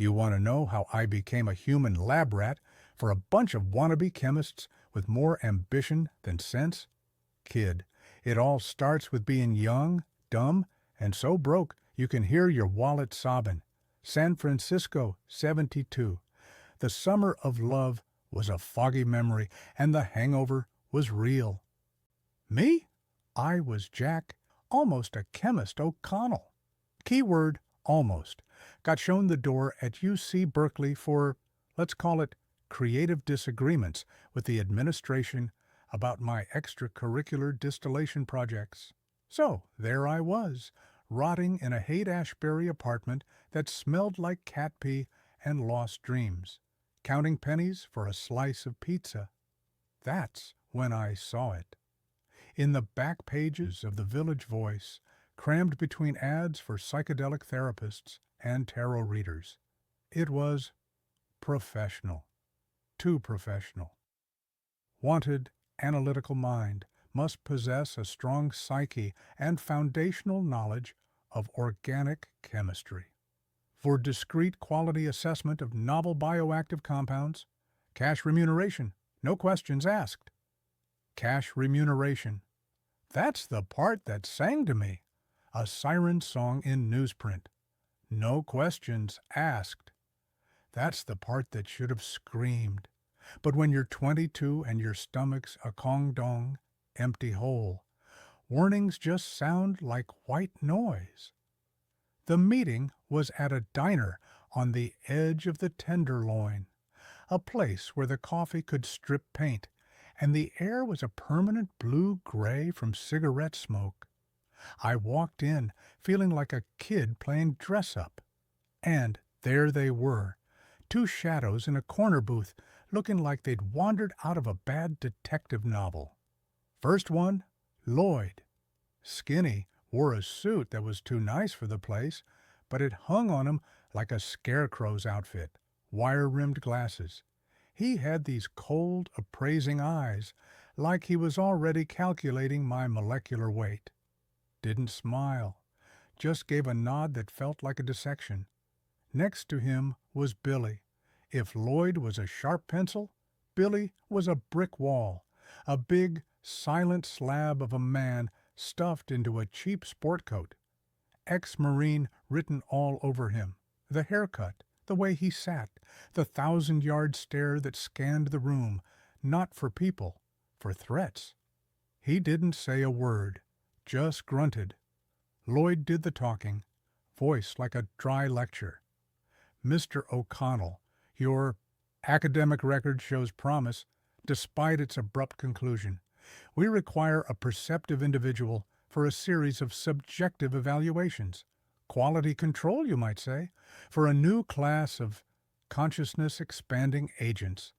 You want to know how I became a human lab rat for a bunch of wannabe chemists with more ambition than sense? Kid, it all starts with being young, dumb, and so broke you can hear your wallet sobbing. San Francisco, 72. The summer of love was a foggy memory, and the hangover was real. Me? I was Jack, almost a chemist O'Connell. Keyword almost. Got shown the door at UC Berkeley for, let's call it, creative disagreements with the administration about my extracurricular distillation projects. So there I was, rotting in a Haight-Ashbury apartment that smelled like cat pee and lost dreams, counting pennies for a slice of pizza. That's when I saw it. In the back pages of the Village Voice, crammed between ads for psychedelic therapists and tarot readers. It was professional. Too professional. Wanted, analytical mind must possess a strong psyche and foundational knowledge of organic chemistry. For discrete quality assessment of novel bioactive compounds, cash remuneration, no questions asked. Cash remuneration. That's the part that sang to me. A siren song in newsprint. No questions asked. That's the part that should have screamed. But when you're 22 and your stomach's a kong-dong, empty hole, warnings just sound like white noise. The meeting was at a diner on the edge of the Tenderloin, a place where the coffee could strip paint, and the air was a permanent blue-gray from cigarette smoke. I walked in, feeling like a kid playing dress-up. And there they were, two shadows in a corner booth, looking like they'd wandered out of a bad detective novel. First one, Lloyd. Skinny, wore a suit that was too nice for the place, but it hung on him like a scarecrow's outfit, wire-rimmed glasses. He had these cold, appraising eyes, like he was already calculating my molecular weight. Didn't smile, just gave a nod that felt like a dissection. Next to him was Billy. If Lloyd was a sharp pencil, Billy was a brick wall, a big, silent slab of a man stuffed into a cheap sport coat. Ex-Marine written all over him, the haircut, the way he sat, the 1,000-yard stare that scanned the room, not for people, for threats. He didn't say a word, just grunted. Lloyd did the talking, voice like a dry lecture. Mr. O'Connell, your academic record shows promise, despite its abrupt conclusion. We require a perceptive individual for a series of subjective evaluations. Quality control, you might say, for a new class of consciousness-expanding agents.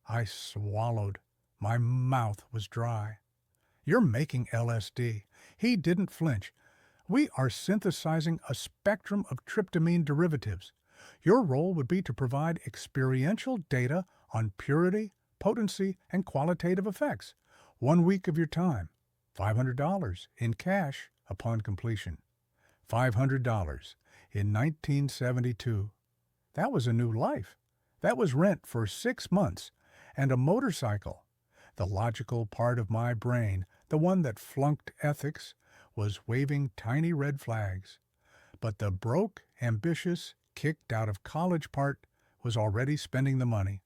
I swallowed. My mouth was dry. You're making LSD. He didn't flinch. We are synthesizing a spectrum of tryptamine derivatives. Your role would be to provide experiential data on purity, potency, and qualitative effects. 1 week of your time. $500 in cash upon completion. $500 in 1972. That was a new life. That was rent for 6 months and a motorcycle. The logical part of my brain, the one that flunked ethics, was waving tiny red flags. But the broke, ambitious, kicked out of college part was already spending the money.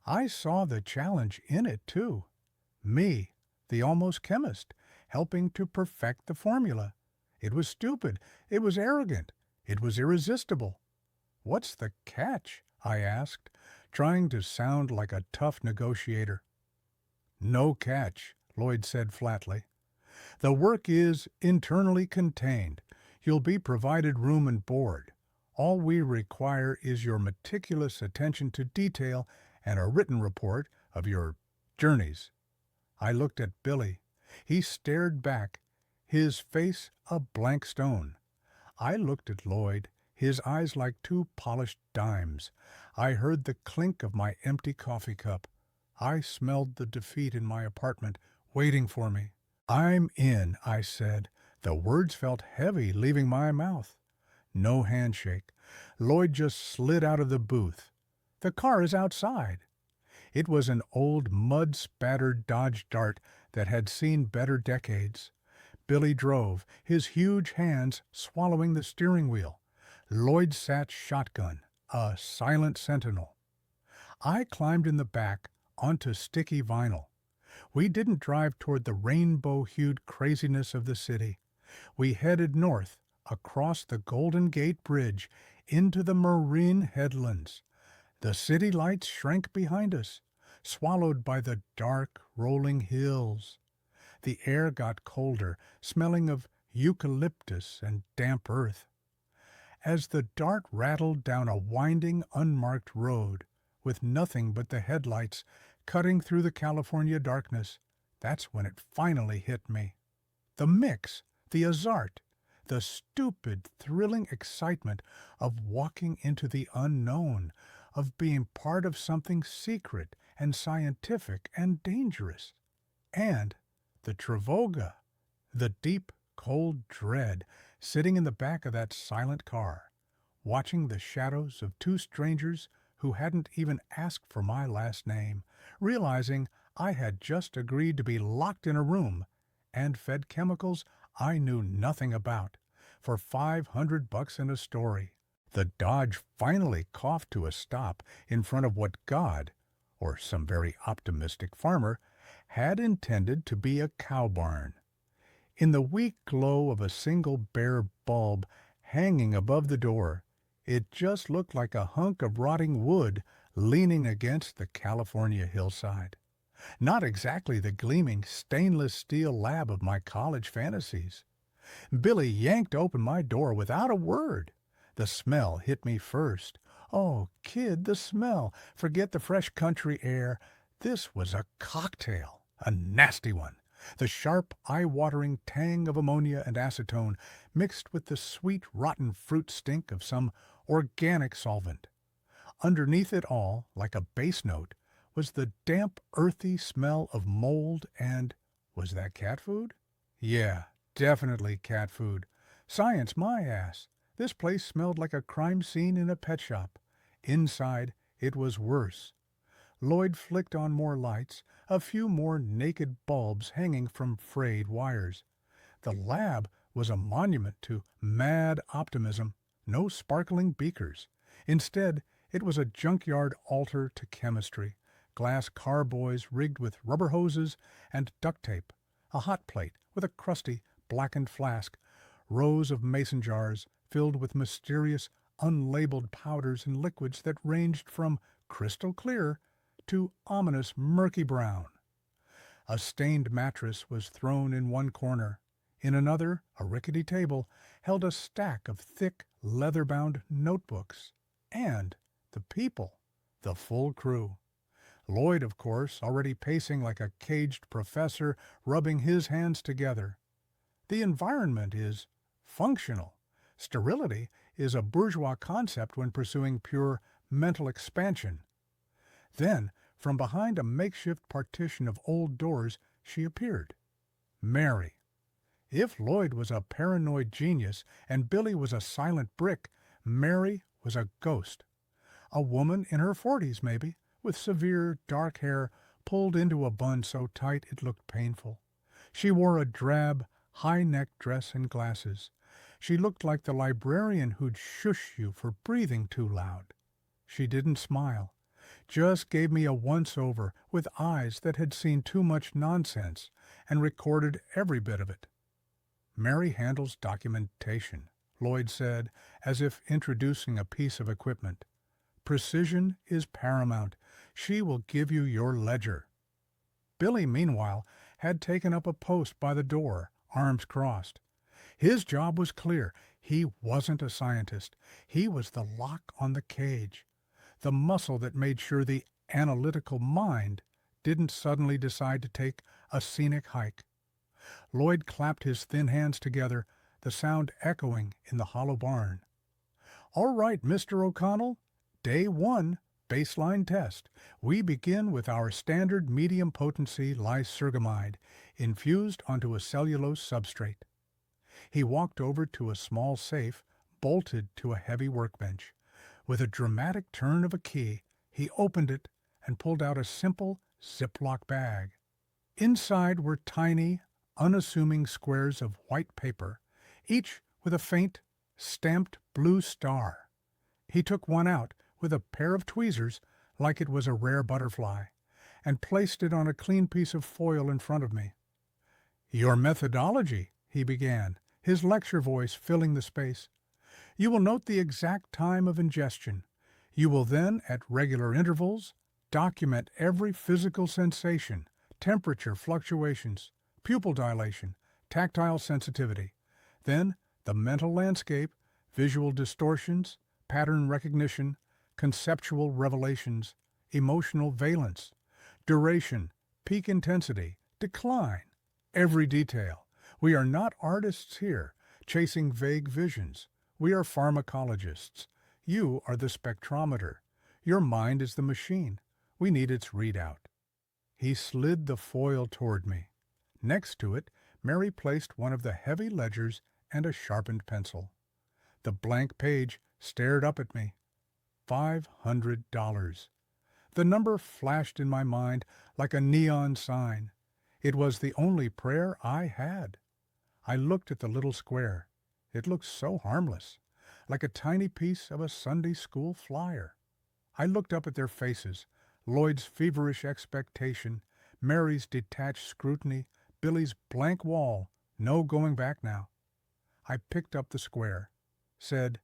I saw the challenge in it, too. Me, the almost chemist, helping to perfect the formula. It was stupid. It was arrogant. It was irresistible. What's the catch? I asked, trying to sound like a tough negotiator. No catch, Lloyd said flatly. The work is internally contained. You'll be provided room and board. All we require is your meticulous attention to detail and a written report of your journeys. I looked at Billy. He stared back, his face a blank stone. I looked at Lloyd, his eyes like two polished dimes. I heard the clink of my empty coffee cup. I smelled the defeat in my apartment, waiting for me. I'm in, I said. The words felt heavy leaving my mouth. No handshake, Lloyd just slid out of the booth. The car is outside. It was an old mud-spattered Dodge Dart that had seen better decades. Billy drove, his huge hands swallowing the steering wheel. Lloyd sat shotgun, a silent sentinel. I climbed in the back onto sticky vinyl. We didn't drive toward the rainbow-hued craziness of the city. We headed north, across the Golden Gate Bridge, into the marine headlands. The city lights shrank behind us, swallowed by the dark, rolling hills. The air got colder, smelling of eucalyptus and damp earth. As the Dart rattled down a winding, unmarked road, with nothing but the headlights cutting through the California darkness, that's when it finally hit me. The mix, the azart, the stupid, thrilling excitement of walking into the unknown, of being part of something secret and scientific and dangerous. And the travoga, the deep, cold dread, sitting in the back of that silent car, watching the shadows of two strangers who hadn't even asked for my last name, realizing I had just agreed to be locked in a room and fed chemicals I knew nothing about for $500 in a story. The Dodge finally coughed to a stop in front of what God, or some very optimistic farmer, had intended to be a cow barn. In the weak glow of a single bare bulb hanging above the door, it just looked like a hunk of rotting wood leaning against the California hillside. Not exactly the gleaming stainless steel lab of my college fantasies. Billy yanked open my door without a word. The smell hit me first. Oh, kid, the smell. Forget the fresh country air. This was a cocktail, a nasty one. The sharp, eye-watering tang of ammonia and acetone mixed with the sweet, rotten fruit stink of some organic solvent. Underneath it all, like a bass note, was the damp, earthy smell of mold and, was that cat food? Yeah, definitely cat food. Science my ass. This place smelled like a crime scene in a pet shop. Inside, it was worse. Lloyd flicked on more lights, a few more naked bulbs hanging from frayed wires. The lab was a monument to mad optimism. No sparkling beakers. Instead, it was a junkyard altar to chemistry. Glass carboys rigged with rubber hoses and duct tape. A hot plate with a crusty, blackened flask. Rows of mason jars filled with mysterious, unlabeled powders and liquids that ranged from crystal clear to ominous murky brown. A stained mattress was thrown in one corner. In another, a rickety table held a stack of thick, leather-bound notebooks. And the people, the full crew. Lloyd, of course, already pacing like a caged professor, rubbing his hands together. The environment is functional. Sterility is a bourgeois concept when pursuing pure mental expansion. Then, from behind a makeshift partition of old doors, she appeared. Mary. If Lloyd was a paranoid genius and Billy was a silent brick, Mary was a ghost. A woman in her 40s, maybe, with severe dark hair pulled into a bun so tight it looked painful. She wore a drab, high-necked dress and glasses. She looked like the librarian who'd shush you for breathing too loud. She didn't smile, just gave me a once-over with eyes that had seen too much nonsense and recorded every bit of it. Mary handles documentation, Lloyd said, as if introducing a piece of equipment. Precision is paramount. She will give you your ledger. Billy, meanwhile, had taken up a post by the door, arms crossed. His job was clear. He wasn't a scientist. He was the lock on the cage, the muscle that made sure the analytical mind didn't suddenly decide to take a scenic hike. Lloyd clapped his thin hands together, the sound echoing in the hollow barn. "All right, Mr. O'Connell. Day 1, baseline test. We begin with our standard medium-potency lysergamide, infused onto a cellulose substrate." He walked over to a small safe, bolted to a heavy workbench. With a dramatic turn of a key, he opened it and pulled out a simple Ziploc bag. Inside were tiny, unassuming squares of white paper, each with a faint, stamped blue star. He took one out with a pair of tweezers like it was a rare butterfly, and placed it on a clean piece of foil in front of me. "Your methodology," he began, his lecture voice filling the space. "You will note the exact time of ingestion. You will then, at regular intervals, document every physical sensation, temperature fluctuations, pupil dilation, tactile sensitivity. Then the mental landscape, visual distortions, pattern recognition, conceptual revelations, emotional valence, duration, peak intensity, decline, every detail. We are not artists here, chasing vague visions. We are pharmacologists. You are the spectrometer. Your mind is the machine. We need its readout." He slid the foil toward me. Next to it, Mary placed one of the heavy ledgers and a sharpened pencil. The blank page stared up at me. $500. The number flashed in my mind like a neon sign. It was the only prayer I had. I looked at the little square. It looked so harmless, like a tiny piece of a Sunday school flyer. I looked up at their faces, Lloyd's feverish expectation, Mary's detached scrutiny, Billy's blank wall, no going back now. I picked up the square, said,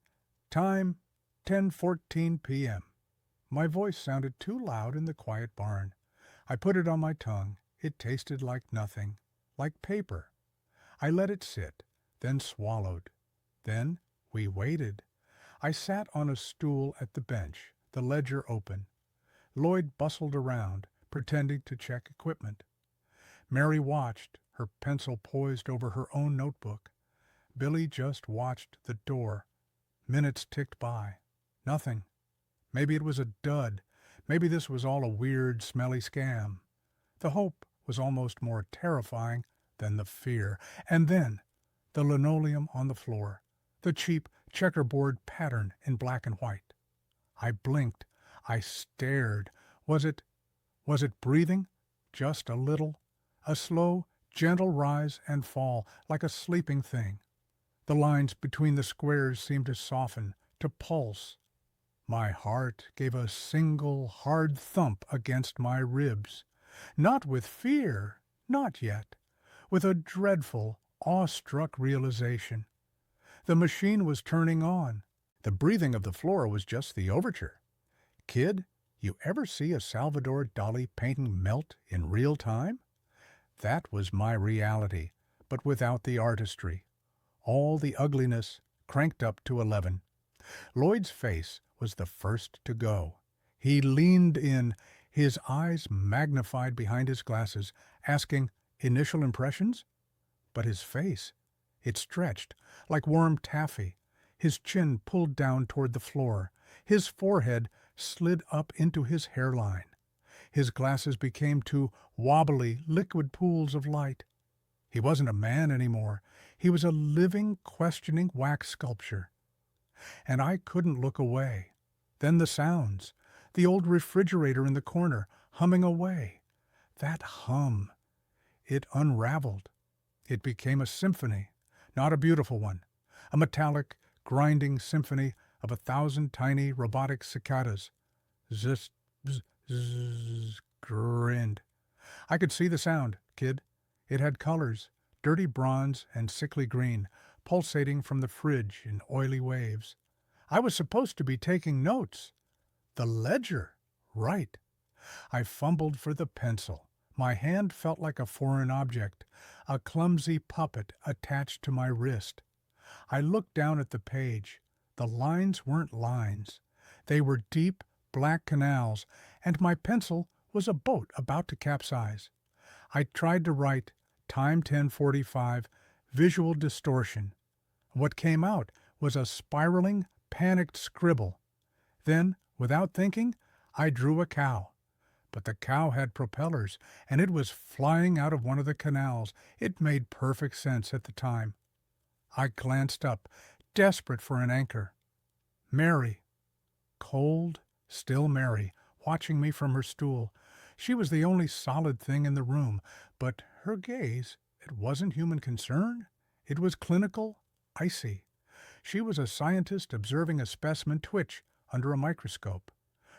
"Time, 10:14 p.m. My voice sounded too loud in the quiet barn. I put it on my tongue. It tasted like nothing, like paper. I let it sit, then swallowed. Then we waited. I sat on a stool at the bench, the ledger open. Lloyd bustled around, pretending to check equipment. Mary watched, her pencil poised over her own notebook. Billy just watched the door. Minutes ticked by. Nothing. Maybe it was a dud. Maybe this was all a weird, smelly scam. The hope was almost more terrifying than the fear. And then, the linoleum on the floor, the cheap checkerboard pattern in black and white. I blinked. I stared. Was it breathing? Just a little. A slow, gentle rise and fall, like a sleeping thing. The lines between the squares seemed to soften, to pulse. My heart gave a single hard thump against my ribs. Not with fear, not yet. With a dreadful, awestruck realization. The machine was turning on. The breathing of the floor was just the overture. Kid, you ever see a Salvador Dali painting melt in real time? That was my reality, but without the artistry. All the ugliness cranked up to 11. Lloyd's face was the first to go. He leaned in, his eyes magnified behind his glasses, asking, "Initial impressions?" But his face, it stretched like warm taffy, his chin pulled down toward the floor, his forehead slid up into his hairline. His glasses became two wobbly, liquid pools of light. He wasn't a man anymore. He was a living, questioning wax sculpture. And I couldn't look away. Then the sounds. The old refrigerator in the corner, humming away. That hum. It unraveled. It became a symphony, not a beautiful one. A metallic, grinding symphony of 1,000 tiny robotic cicadas. Zzz, bzz, zzz, grinned. I could see the sound, kid. It had colors, dirty bronze and sickly green, pulsating from the fridge in oily waves. I was supposed to be taking notes. The ledger, right. I fumbled for the pencil. My hand felt like a foreign object, a clumsy puppet attached to my wrist. I looked down at the page. The lines weren't lines. They were deep, black canals, and my pencil was a boat about to capsize. I tried to write time 10:45, visual distortion. What came out was a spiraling, panicked scribble. Then, without thinking, I drew a cow. But the cow had propellers, and it was flying out of one of the canals. It made perfect sense at the time. I glanced up. desperate for an anchor. Mary, cold, still Mary, watching me from her stool. She was the only solid thing in the room, but her gaze, it wasn't human concern. It was clinical, icy. She was a scientist observing a specimen twitch under a microscope.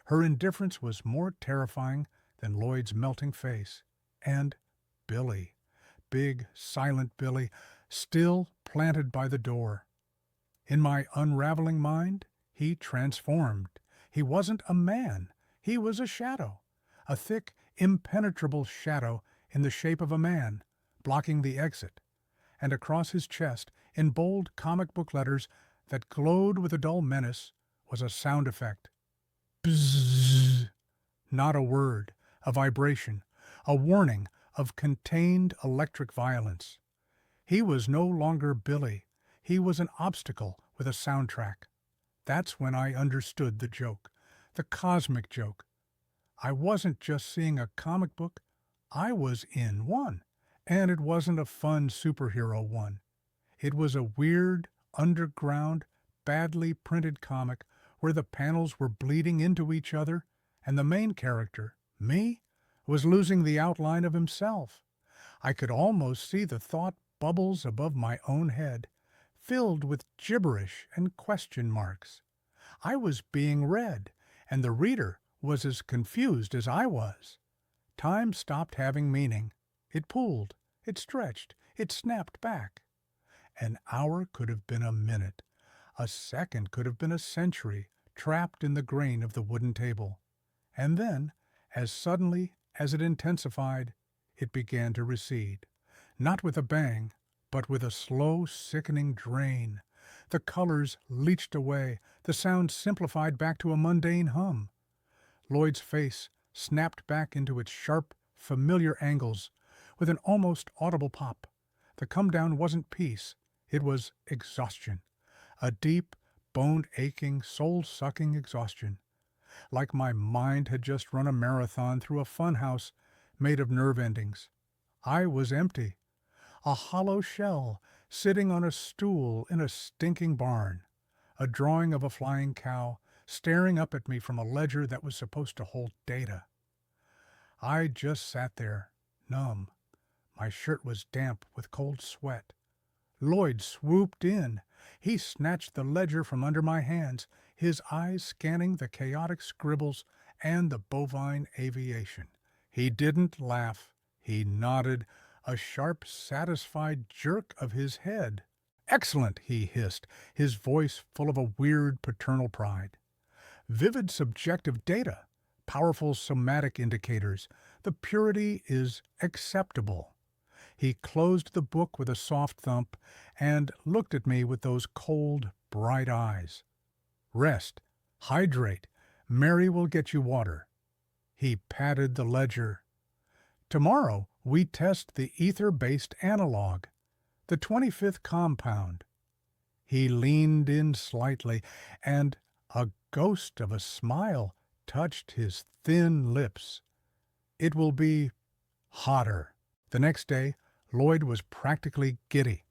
Her indifference was more terrifying than Lloyd's melting face. And Billy, big, silent Billy, still planted by the door. In my unraveling mind, he transformed. He wasn't a man. He was a shadow. A thick, impenetrable shadow in the shape of a man, blocking the exit. And across his chest, in bold comic book letters that glowed with a dull menace, was a sound effect. Bzzz. Not a word, a vibration, a warning of contained electric violence. He was no longer Billy. He was an obstacle with a soundtrack. That's when I understood the joke, the cosmic joke. I wasn't just seeing a comic book, I was in one. And it wasn't a fun superhero one. It was a weird, underground, badly printed comic where the panels were bleeding into each other and the main character, me, was losing the outline of himself. I could almost see the thought bubbles above my own head, filled with gibberish and question marks. I was being read, and the reader was as confused as I was. Time stopped having meaning. It pooled, it stretched, it snapped back. An hour could have been a minute. A second could have been a century, trapped in the grain of the wooden table. And then, as suddenly as it intensified, it began to recede. Not with a bang, but with a slow, sickening drain. The colors leached away, the sound simplified back to a mundane hum. Lloyd's face snapped back into its sharp, familiar angles, with an almost audible pop. The come-down wasn't peace, it was exhaustion. A deep, bone-aching, soul-sucking exhaustion. Like my mind had just run a marathon through a funhouse made of nerve endings. I was empty. A hollow shell sitting on a stool in a stinking barn. A drawing of a flying cow staring up at me from a ledger that was supposed to hold data. I just sat there, numb. My shirt was damp with cold sweat. Lloyd swooped in. He snatched the ledger from under my hands, his eyes scanning the chaotic scribbles and the bovine aviation. He didn't laugh. He nodded, a sharp, satisfied jerk of his head. "Excellent," he hissed, his voice full of a weird paternal pride. "Vivid subjective data, powerful somatic indicators. The purity is acceptable." He closed the book with a soft thump and looked at me with those cold, bright eyes. "Rest. Hydrate. Mary will get you water." He patted the ledger. "Tomorrow we test the ether-based analog, the 25th compound." He leaned in slightly, and a ghost of a smile touched his thin lips. "It will be hotter." The next day, Lloyd was practically giddy.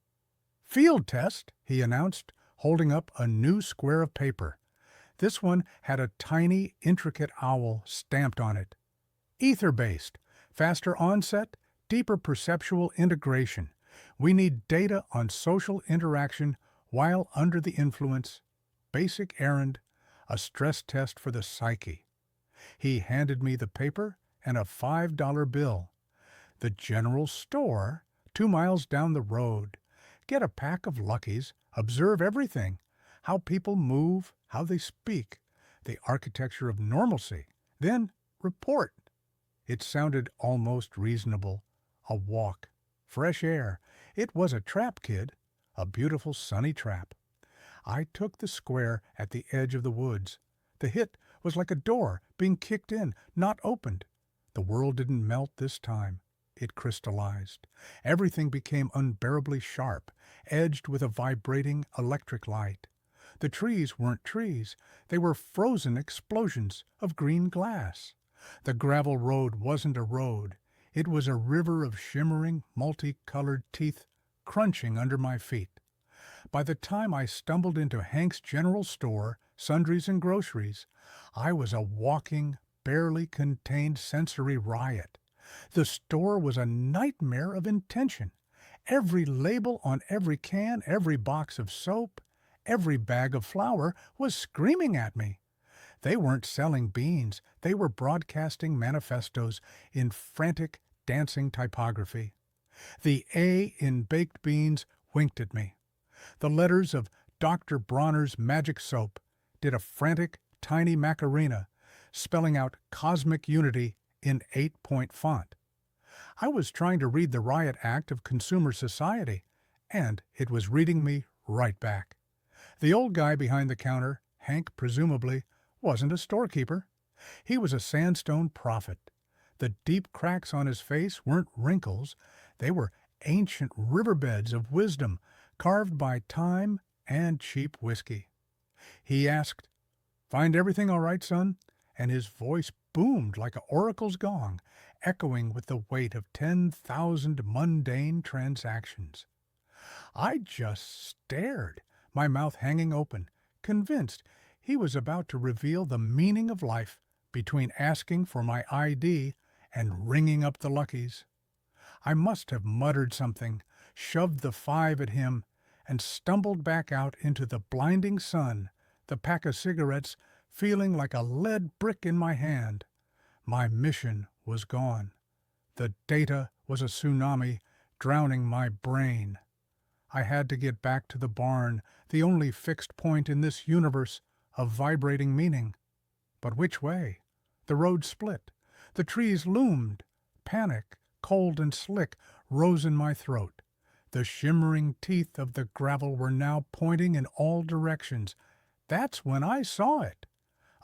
"Field test," he announced, holding up a new square of paper. This one had a tiny, intricate owl stamped on it. "Ether-based, faster onset, deeper perceptual integration. We need data on social interaction while under the influence. Basic errand, a stress test for the psyche." He handed me the paper and a $5 bill. "The general store, 2 miles down the road. Get a pack of Luckies, observe everything. How people move, how they speak, the architecture of normalcy. Then report." It sounded almost reasonable. A walk. Fresh air. It was a trap, kid. A beautiful sunny trap. I took the square at the edge of the woods. The hit was like a door being kicked in, not opened. The world didn't melt this time. It crystallized. Everything became unbearably sharp, edged with a vibrating electric light. The trees weren't trees. They were frozen explosions of green glass. The gravel road wasn't a road. It was a river of shimmering, multicolored teeth crunching under my feet. By the time I stumbled into Hank's General Store, Sundries and Groceries, I was a walking, barely contained sensory riot. The store was a nightmare of intention. Every label on every can, every box of soap, every bag of flour was screaming at me. They weren't selling beans, they were broadcasting manifestos in frantic, dancing typography. The A in baked beans winked at me. The letters of Dr. Bronner's magic soap did a frantic, tiny Macarena, spelling out cosmic unity in 8-point font. I was trying to read the riot act of consumer society, and it was reading me right back. The old guy behind the counter, Hank presumably, wasn't a storekeeper. He was a sandstone prophet. The deep cracks on his face weren't wrinkles. They were ancient riverbeds of wisdom carved by time and cheap whiskey. He asked, "Find everything all right, son?" And his voice boomed like an oracle's gong, echoing with the weight of 10,000 mundane transactions. I just stared, my mouth hanging open, convinced he was about to reveal the meaning of life between asking for my ID and ringing up the luckies. I must have muttered something, shoved the 5 at him, and stumbled back out into the blinding sun, the pack of cigarettes feeling like a lead brick in my hand. My mission was gone. The data was a tsunami drowning my brain. I had to get back to the barn, the only fixed point in this universe of vibrating meaning. But which way? The road split. The trees loomed. Panic, cold and slick, rose in my throat. The shimmering teeth of the gravel were now pointing in all directions. That's when I saw it.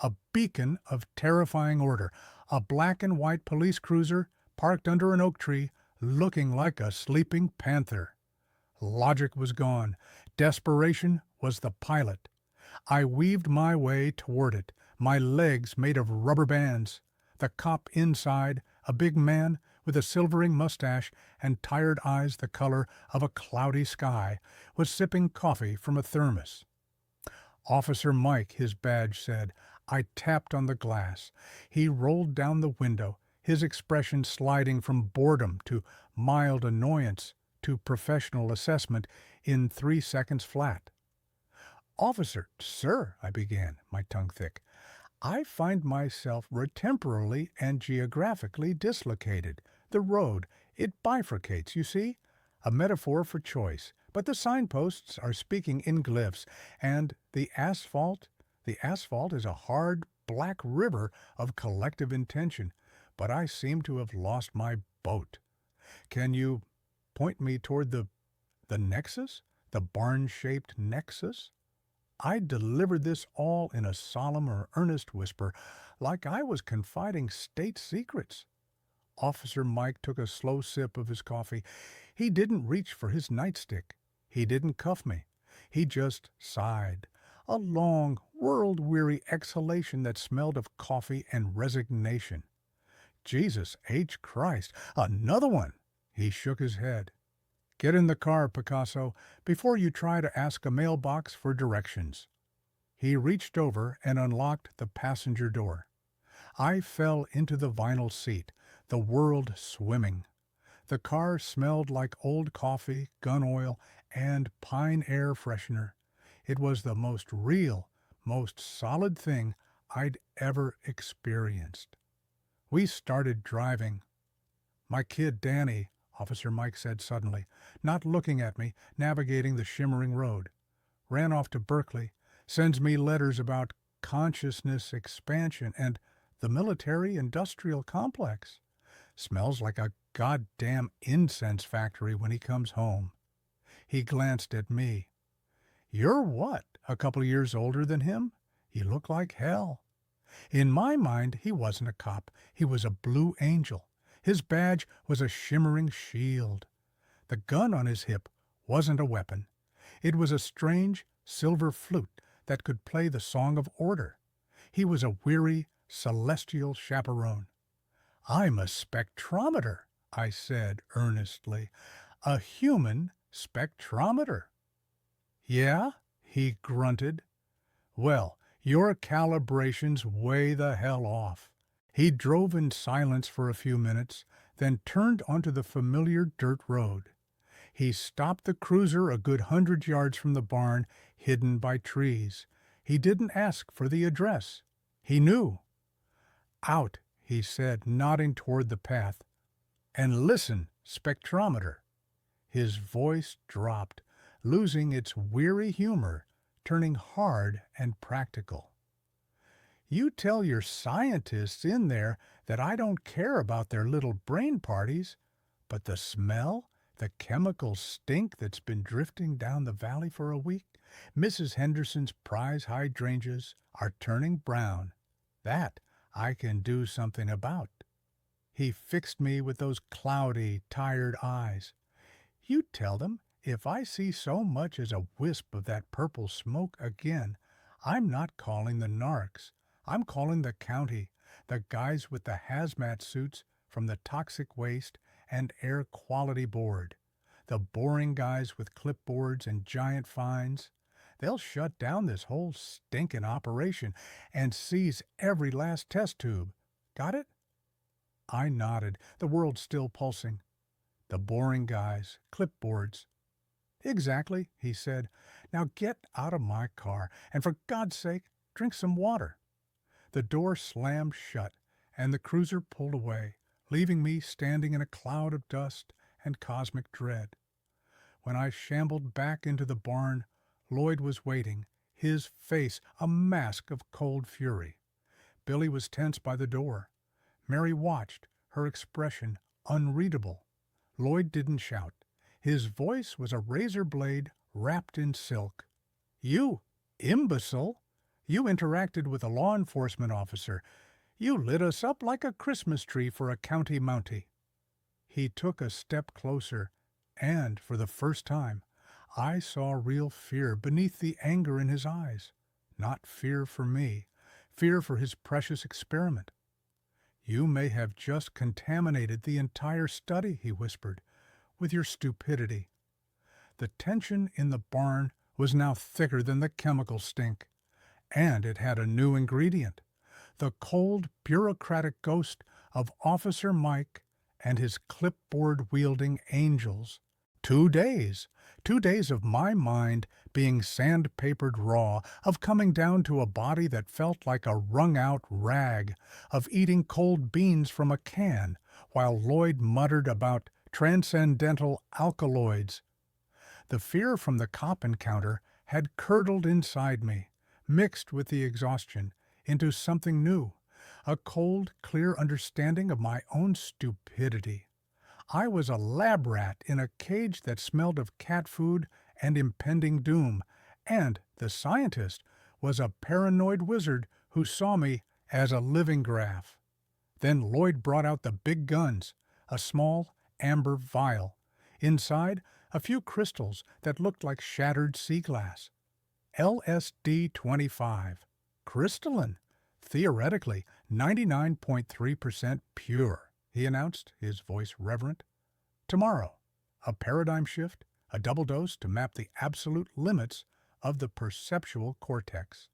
A beacon of terrifying order, a black and white police cruiser parked under an oak tree, looking like a sleeping panther. Logic was gone. Desperation was the pilot. I weaved my way toward it, my legs made of rubber bands. The cop inside, a big man with a silvering mustache and tired eyes the color of a cloudy sky, was sipping coffee from a thermos. "Officer Mike," his badge said. I tapped on the glass. He rolled down the window, his expression sliding from boredom to mild annoyance to professional assessment in 3 seconds flat. "Officer, sir," I began, my tongue thick, "I find myself temporally and geographically dislocated. The road, it bifurcates, you see? A metaphor for choice. But the signposts are speaking in glyphs, and the asphalt is a hard, black river of collective intention. But I seem to have lost my boat. Can you point me toward the nexus? The barn-shaped nexus?" I delivered this all in a solemn or earnest whisper, like I was confiding state secrets. Officer Mike took a slow sip of his coffee. He didn't reach for his nightstick. He didn't cuff me. He just sighed, a long, world-weary exhalation that smelled of coffee and resignation. "Jesus H. Christ, another one!" He shook his head. "Get in the car, Picasso, before you try to ask a mailbox for directions." He reached over and unlocked the passenger door. I fell into the vinyl seat, the world swimming. The car smelled like old coffee, gun oil, and pine air freshener. It was the most real, most solid thing I'd ever experienced. We started driving. "My kid, Danny," Officer Mike said suddenly, not looking at me, navigating the shimmering road. "Ran off to Berkeley, sends me letters about consciousness expansion and the military-industrial complex. Smells like a goddamn incense factory when he comes home." He glanced at me. "You're what, a couple years older than him? You look like hell." In my mind, he wasn't a cop. He was a blue angel. His badge was a shimmering shield. The gun on his hip wasn't a weapon. It was a strange silver flute that could play the song of order. He was a weary, celestial chaperone. "I'm a spectrometer," I said earnestly. "A human spectrometer." Yeah? He grunted. Well, your calibration's way the hell off. He drove in silence for a few minutes, then turned onto the familiar dirt road. He stopped the cruiser a good 100 yards from the barn, hidden by trees. He didn't ask for the address. He knew. Out, he said, nodding toward the path. And listen, spectrometer. His voice dropped, losing its weary humor, turning hard and practical. You tell your scientists in there that I don't care about their little brain parties, but the smell, the chemical stink that's been drifting down the valley for a week, Mrs. Henderson's prize hydrangeas are turning brown. That I can do something about. He fixed me with those cloudy, tired eyes. You tell them if I see so much as a wisp of that purple smoke again, I'm not calling the narcs. I'm calling the county, the guys with the hazmat suits from the Toxic Waste and Air Quality Board, the boring guys with clipboards and giant fines. They'll shut down this whole stinking operation and seize every last test tube. Got it? I nodded, the world still pulsing. The boring guys, clipboards. Exactly, he said. Now get out of my car, and for God's sake, drink some water. The door slammed shut, and the cruiser pulled away, leaving me standing in a cloud of dust and cosmic dread. When I shambled back into the barn, Lloyd was waiting, his face a mask of cold fury. Billy was tense by the door. Mary watched, her expression unreadable. Lloyd didn't shout. His voice was a razor blade wrapped in silk. You imbecile! You interacted with a law enforcement officer. You lit us up like a Christmas tree for a county mountie. He took a step closer, and for the first time, I saw real fear beneath the anger in his eyes. Not fear for me, fear for his precious experiment. You may have just contaminated the entire study, he whispered, with your stupidity. The tension in the barn was now thicker than the chemical stink, and it had a new ingredient, the cold, bureaucratic ghost of Officer Mike and his clipboard-wielding angels. 2 days. 2 days of my mind being sandpapered raw, of coming down to a body that felt like a wrung-out rag, of eating cold beans from a can, while Lloyd muttered about transcendental alkaloids. The fear from the cop encounter had curdled inside me, mixed with the exhaustion, into something new, a cold, clear understanding of my own stupidity. I was a lab rat in a cage that smelled of cat food and impending doom, and the scientist was a paranoid wizard who saw me as a living graph. Then Lloyd brought out the big guns, a small amber vial. Inside, a few crystals that looked like shattered sea glass. LSD 25. Crystalline. Theoretically, 99.3% pure, he announced, his voice reverent. Tomorrow, a paradigm shift, a double dose to map the absolute limits of the perceptual cortex.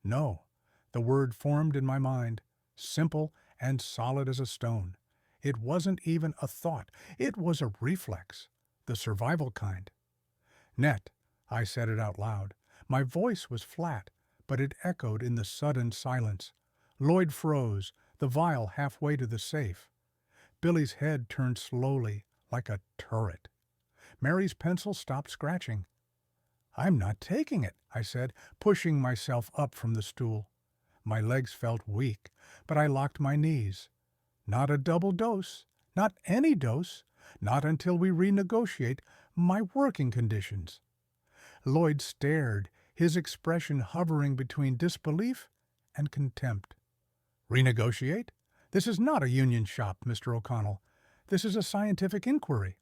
No, the word formed in my mind, simple and solid as a stone. It wasn't even a thought. It was a reflex, the survival kind. Net, I said it out loud. My voice was flat, but it echoed in the sudden silence. Lloyd froze, the vial halfway to the safe. Billy's head turned slowly, like a turret. Mary's pencil stopped scratching. I'm not taking it, I said, pushing myself up from the stool. My legs felt weak, but I locked my knees. Not a double dose, not any dose, not until we renegotiate my working conditions. Lloyd stared, his expression hovering between disbelief and contempt. Renegotiate? This is not a union shop, Mr. O'Connell. This is a scientific inquiry.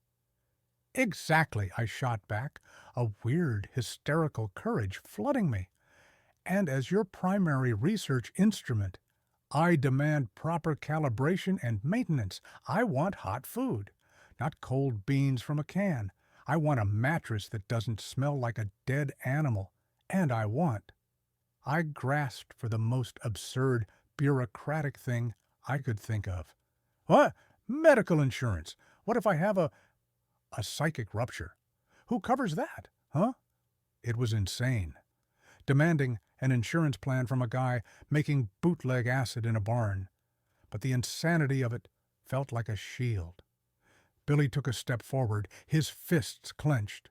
Exactly, I shot back, a weird, hysterical courage flooding me. And as your primary research instrument, I demand proper calibration and maintenance. I want hot food, not cold beans from a can. I want a mattress that doesn't smell like a dead animal. And I grasped for the most absurd, bureaucratic thing I could think of. What? Medical insurance. What if I have a psychic rupture? Who covers that? Huh? It was insane. Demanding an insurance plan from a guy making bootleg acid in a barn. But the insanity of it felt like a shield. Billy took a step forward, his fists clenched.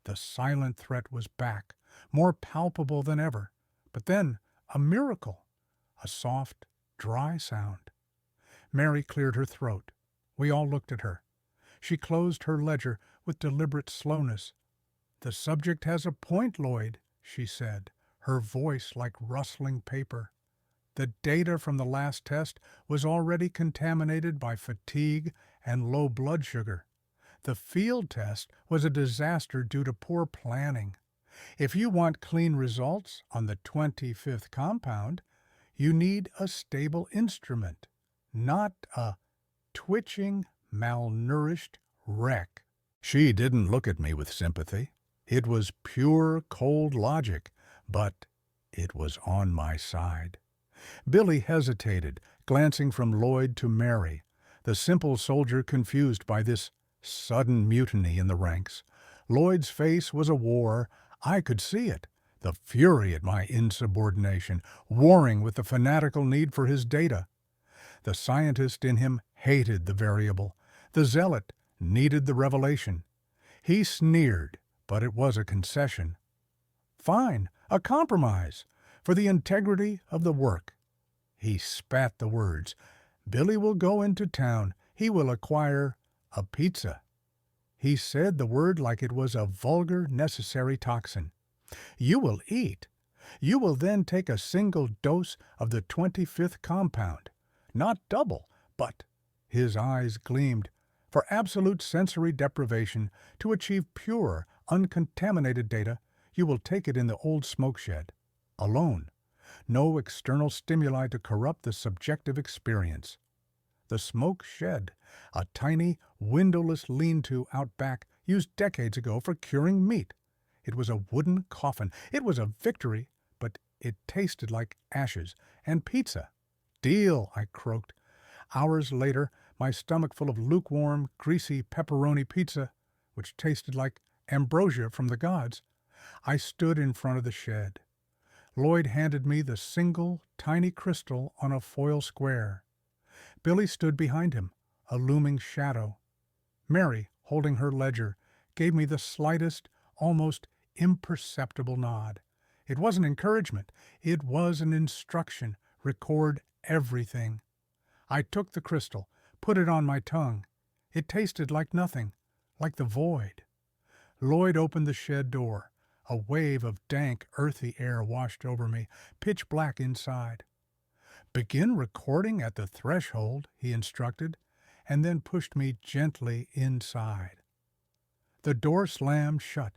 The silent threat was back, more palpable than ever. But then, a miracle. A soft, dry sound. Mary cleared her throat. We all looked at her. She closed her ledger with deliberate slowness. "The subject has a point, Lloyd," she said, her voice like rustling paper. "The data from the last test was already contaminated by fatigue and low blood sugar. The field test was a disaster due to poor planning. If you want clean results on the 25th compound, you need a stable instrument, not a twitching, malnourished wreck." She didn't look at me with sympathy. It was pure, cold logic, but it was on my side. Billy hesitated, glancing from Lloyd to Mary, the simple soldier confused by this sudden mutiny in the ranks. Lloyd's face was a war. I could see it, the fury at my insubordination, warring with the fanatical need for his data. The scientist in him hated the variable. The zealot needed the revelation. He sneered, but it was a concession. Fine, a compromise, for the integrity of the work. He spat the words. Billy will go into town. He will acquire a pizza. He said the word like it was a vulgar, necessary toxin. You will eat. You will then take a single dose of the 25th compound. Not double, but, his eyes gleamed, for absolute sensory deprivation, to achieve pure, uncontaminated data, you will take it in the old smoke shed, alone. No external stimuli to corrupt the subjective experience. The smoke shed, a tiny, windowless lean-to out back used decades ago for curing meat. It was a wooden coffin. It was a victory, but it tasted like ashes and pizza. Deal, I croaked. Hours later, my stomach full of lukewarm, greasy pepperoni pizza, which tasted like ambrosia from the gods, I stood in front of the shed. Lloyd handed me the single, tiny crystal on a foil square. Billy stood behind him, a looming shadow. Mary, holding her ledger, gave me the slightest, almost imperceptible nod. It wasn't encouragement. It was an instruction. Record everything. I took the crystal, put it on my tongue. It tasted like nothing, like the void. Lloyd opened the shed door. A wave of dank, earthy air washed over me, pitch black inside. "Begin recording at the threshold," he instructed, and then pushed me gently inside. The door slammed shut.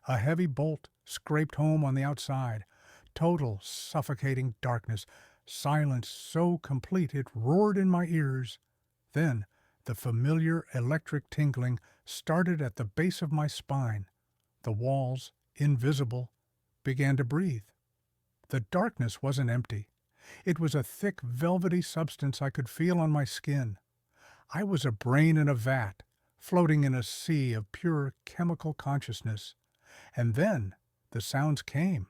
A heavy bolt scraped home on the outside. Total, suffocating darkness, silence so complete it roared in my ears. Then the familiar electric tingling started at the base of my spine. The walls, invisible, began to breathe. The darkness wasn't empty. It was a thick, velvety substance I could feel on my skin. I was a brain in a vat, floating in a sea of pure chemical consciousness. And then the sounds came,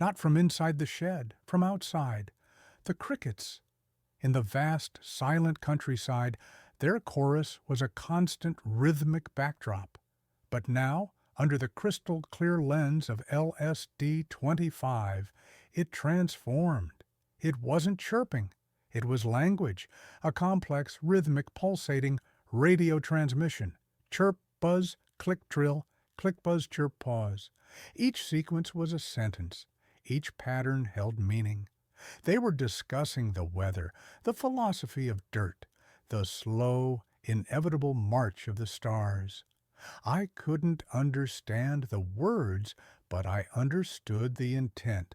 not from inside the shed, from outside. The crickets. In the vast, silent countryside, their chorus was a constant rhythmic backdrop. But now, under the crystal-clear lens of LSD 25, it transformed. It wasn't chirping. It was language, a complex, rhythmic, pulsating radio transmission. Chirp, buzz, click, trill, click, buzz, chirp, pause. Each sequence was a sentence. Each pattern held meaning. They were discussing the weather, the philosophy of dirt, the slow, inevitable march of the stars. I couldn't understand the words, but I understood the intent.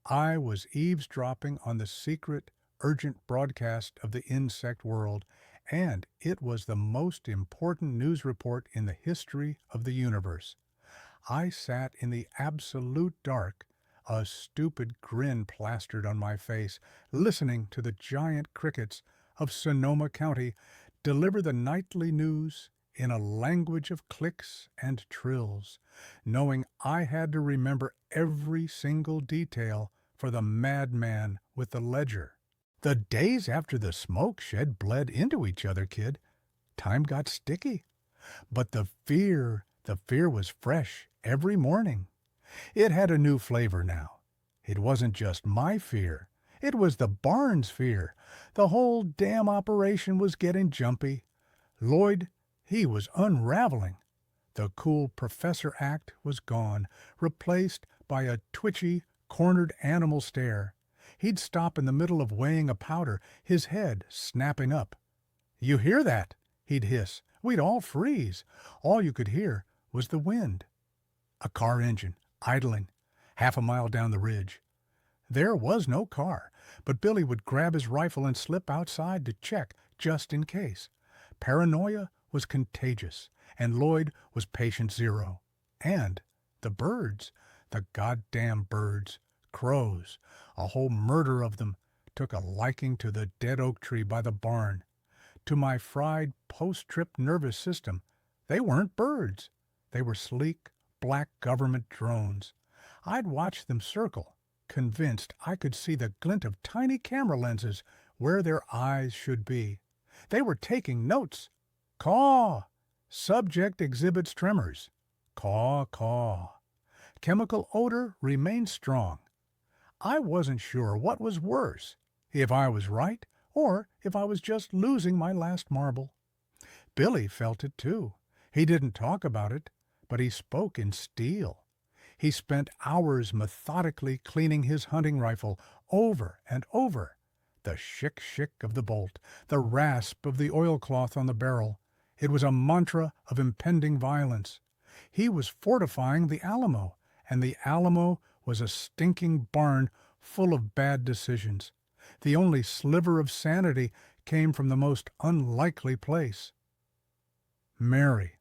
I was eavesdropping on the secret, urgent broadcast of the insect world, and it was the most important news report in the history of the universe. I sat in the absolute dark, a stupid grin plastered on my face, listening to the giant crickets of Sonoma County deliver the nightly news in a language of clicks and trills, knowing I had to remember every single detail for the madman with the ledger. The days after the smoke shed bled into each other, kid. Time got sticky. But the fear was fresh every morning. It had a new flavor now. It wasn't just my fear. It was the barn's fear. The whole damn operation was getting jumpy. Lloyd, he was unraveling. The cool professor act was gone, replaced by a twitchy, cornered animal stare. He'd stop in the middle of weighing a powder, his head snapping up. "You hear that?" he'd hiss. We'd all freeze. All you could hear was the wind. A car engine, idling, half a mile down the ridge. There was no car, but Billy would grab his rifle and slip outside to check, just in case. Paranoia was contagious, and Lloyd was patient zero. And the birds, the goddamn birds, crows, a whole murder of them, took a liking to the dead oak tree by the barn. To my fried post-trip nervous system, they weren't birds. They were sleek, black government drones. I'd watch them circle, convinced I could see the glint of tiny camera lenses where their eyes should be. They were taking notes. Caw! Subject exhibits tremors. Caw, caw. Chemical odor remained strong. I wasn't sure what was worse, if I was right or if I was just losing my last marble. Billy felt it too. He didn't talk about it, but he spoke in steel. He spent hours methodically cleaning his hunting rifle over and over. The shick of the bolt, the rasp of the oilcloth on the barrel. It was a mantra of impending violence. He was fortifying the Alamo, and the Alamo was a stinking barn full of bad decisions. The only sliver of sanity came from the most unlikely place. Mary.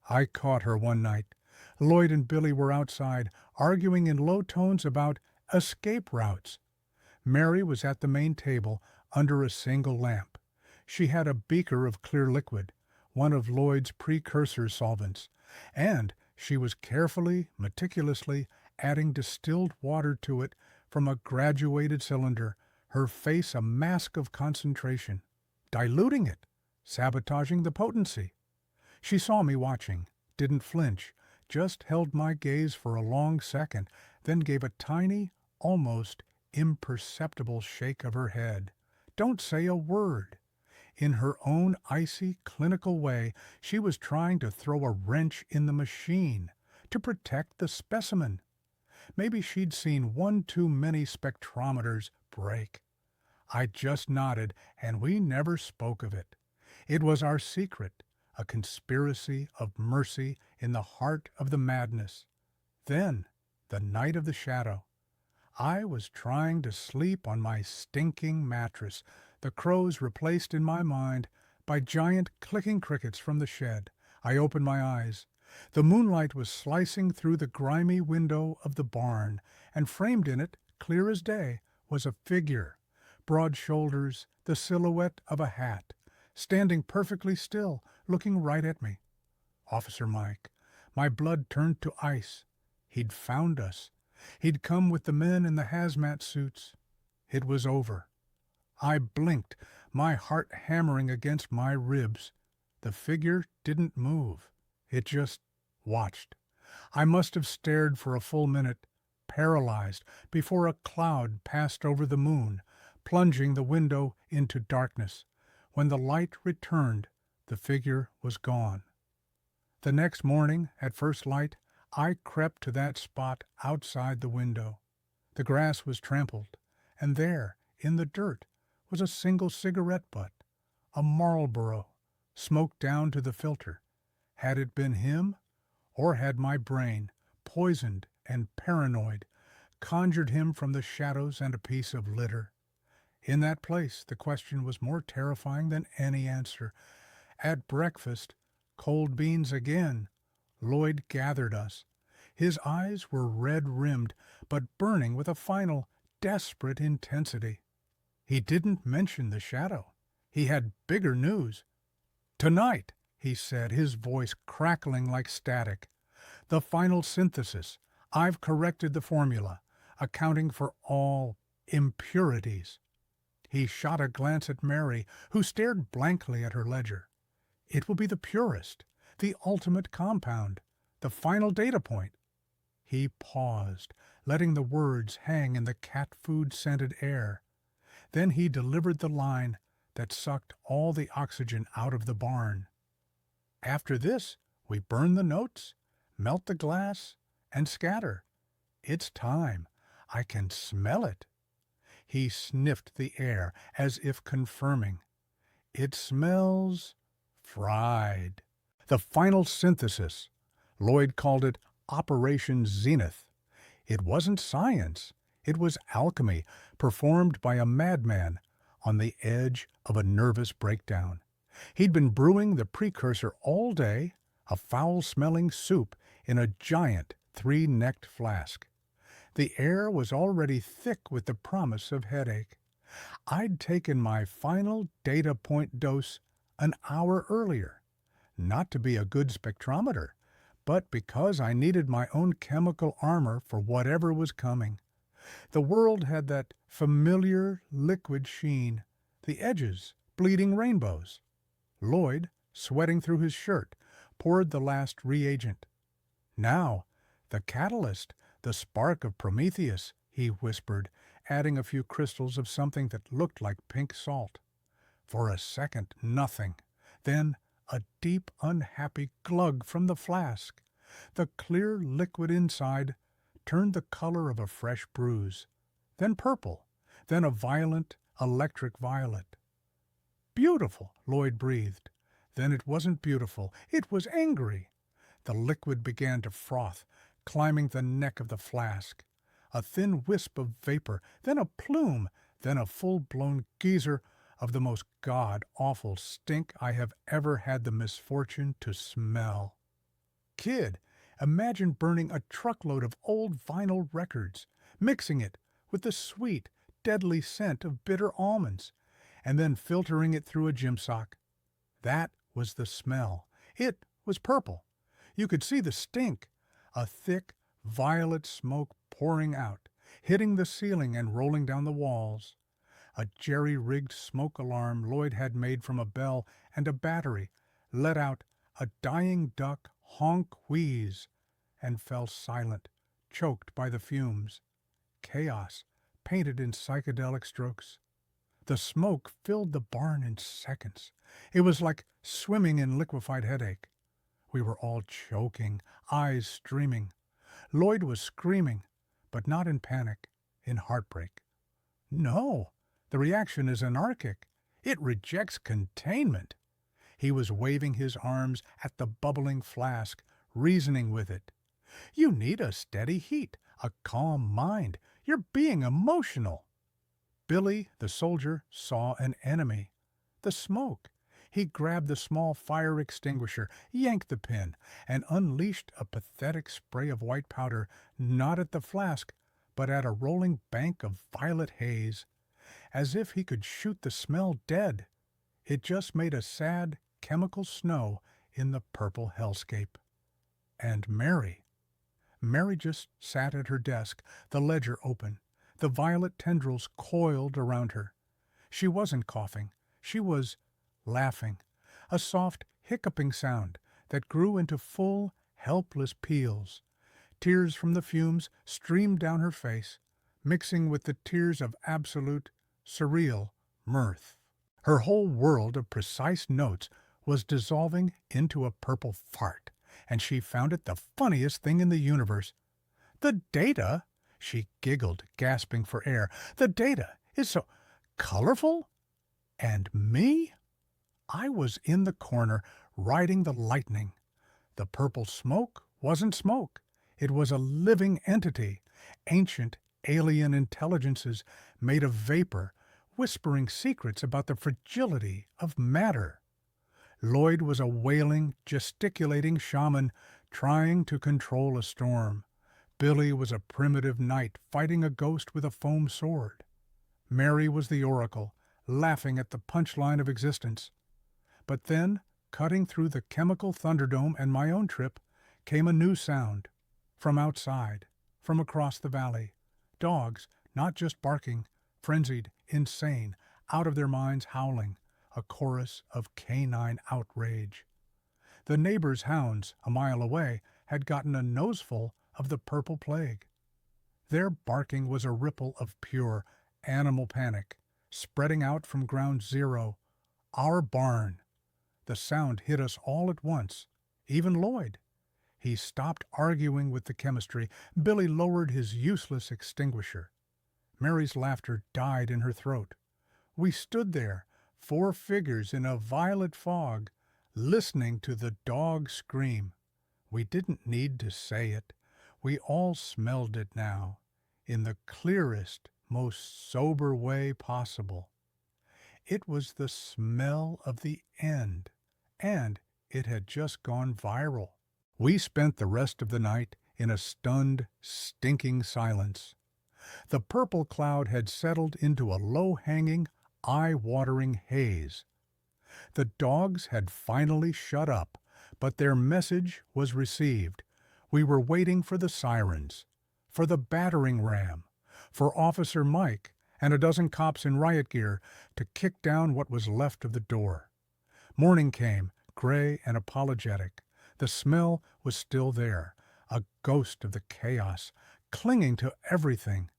I caught her one night. Lloyd and Billy were outside, arguing in low tones about escape routes. Mary was at the main table, under a single lamp. She had a beaker of clear liquid, one of Lloyd's precursor solvents, and she was carefully, meticulously adding distilled water to it from a graduated cylinder, her face a mask of concentration, diluting it, sabotaging the potency. She saw me watching, didn't flinch, just held my gaze for a long second, then gave a tiny, almost imperceptible shake of her head. Don't say a word. In her own icy, clinical way, she was trying to throw a wrench in the machine, to protect the specimen. Maybe she'd seen one too many spectrometers break. I just nodded, and we never spoke of it. It was our secret, a conspiracy of mercy in the heart of the madness. Then, the night of the shadow, I was trying to sleep on my stinking mattress, the crows replaced in my mind by giant clicking crickets from the shed. I opened my eyes. The moonlight was slicing through the grimy window of the barn, and framed in it, clear as day, was a figure, broad shoulders, the silhouette of a hat, standing perfectly still, looking right at me. Officer Mike. My blood turned to ice. He'd found us. He'd come with the men in the hazmat suits. It was over. I blinked, my heart hammering against my ribs. The figure didn't move. It just watched. I must have stared for a full minute, paralyzed, before a cloud passed over the moon, plunging the window into darkness. When the light returned, the figure was gone. The next morning, at first light, I crept to that spot outside the window. The grass was trampled, and there, in the dirt, was a single cigarette butt, a Marlboro, smoked down to the filter. Had it been him, or had my brain, poisoned and paranoid, conjured him from the shadows and a piece of litter? In that place, the question was more terrifying than any answer. At breakfast, cold beans again. Lloyd gathered us. His eyes were red-rimmed, but burning with a final, desperate intensity. He didn't mention the shadow. He had bigger news. "Tonight," he said, his voice crackling like static. "The final synthesis. I've corrected the formula, accounting for all impurities." He shot a glance at Mary, who stared blankly at her ledger. "It will be the purest, the ultimate compound, the final data point." He paused, letting the words hang in the cat food-scented air. Then he delivered the line that sucked all the oxygen out of the barn. "After this, we burn the notes, melt the glass, and scatter. It's time. I can smell it." He sniffed the air as if confirming. "It smells fried." The final synthesis. Lloyd called it Operation Zenith. It wasn't science. It was alchemy, performed by a madman on the edge of a nervous breakdown. He'd been brewing the precursor all day, a foul-smelling soup in a giant three-necked flask. The air was already thick with the promise of headache. I'd taken my final data point dose an hour earlier, not to be a good spectrometer, but because I needed my own chemical armor for whatever was coming. The world had that familiar liquid sheen, the edges bleeding rainbows. Lloyd, sweating through his shirt, poured the last reagent. "Now, the catalyst, the spark of Prometheus," he whispered, adding a few crystals of something that looked like pink salt. For a second, nothing. Then a deep, unhappy glug from the flask. The clear liquid inside turned the color of a fresh bruise. Then purple. Then a violent, electric violet. "Beautiful," Lloyd breathed. Then it wasn't beautiful. It was angry. The liquid began to froth, climbing the neck of the flask. A thin wisp of vapor, then a plume, then a full-blown geyser of the most god-awful stink I have ever had the misfortune to smell. Kid, imagine burning a truckload of old vinyl records, mixing it with the sweet, deadly scent of bitter almonds, and then filtering it through a gym sock. That was the smell. It was purple. You could see the stink, a thick, violet smoke pouring out, hitting the ceiling and rolling down the walls. A jerry-rigged smoke alarm Lloyd had made from a bell and a battery let out a dying duck honk-wheeze and fell silent, choked by the fumes. Chaos, painted in psychedelic strokes. The smoke filled the barn in seconds. It was like swimming in liquefied headache. We were all choking, eyes streaming. Lloyd was screaming, but not in panic, in heartbreak. "No, the reaction is anarchic. It rejects containment." He was waving his arms at the bubbling flask, reasoning with it. "You need a steady heat, a calm mind. You're being emotional." Billy, the soldier, saw an enemy. The smoke. He grabbed the small fire extinguisher, yanked the pin, and unleashed a pathetic spray of white powder, not at the flask, but at a rolling bank of violet haze. As if he could shoot the smell dead. It just made a sad, chemical snow in the purple hellscape. And Mary. Mary just sat at her desk, the ledger open. The violet tendrils coiled around her. She wasn't coughing. She was laughing, a soft hiccuping sound that grew into full, helpless peals. Tears from the fumes streamed down her face, mixing with the tears of absolute, surreal mirth. Her whole world of precise notes was dissolving into a purple fart, and she found it the funniest thing in the universe. "The data," she giggled, gasping for air, "the data is so colorful. And me? I was in the corner, riding the lightning. The purple smoke wasn't smoke. It was a living entity, ancient alien intelligences made of vapor, whispering secrets about the fragility of matter. Lloyd was a wailing, gesticulating shaman trying to control a storm. Billy was a primitive knight fighting a ghost with a foam sword. Mary was the oracle, laughing at the punchline of existence. But then, cutting through the chemical thunderdome and my own trip, came a new sound. From outside, from across the valley. Dogs, not just barking, frenzied, insane, out of their minds howling, a chorus of canine outrage. The neighbors' hounds, a mile away, had gotten a noseful of the purple plague. Their barking was a ripple of pure animal panic, spreading out from ground zero, our barn. The sound hit us all at once, even Lloyd. He stopped arguing with the chemistry. Billy lowered his useless extinguisher. Mary's laughter died in her throat. We stood there, 4 figures in a violet fog, listening to the dog scream. We didn't need to say it. We all smelled it now, in the clearest, most sober way possible. It was the smell of the end, and it had just gone viral. We spent the rest of the night in a stunned, stinking silence. The purple cloud had settled into a low-hanging, eye-watering haze. The dogs had finally shut up, but their message was received. We were waiting for the sirens, for the battering ram, for Officer Mike and a dozen cops in riot gear to kick down what was left of the door. Morning came, gray and apologetic. The smell was still there, a ghost of the chaos, clinging to everything.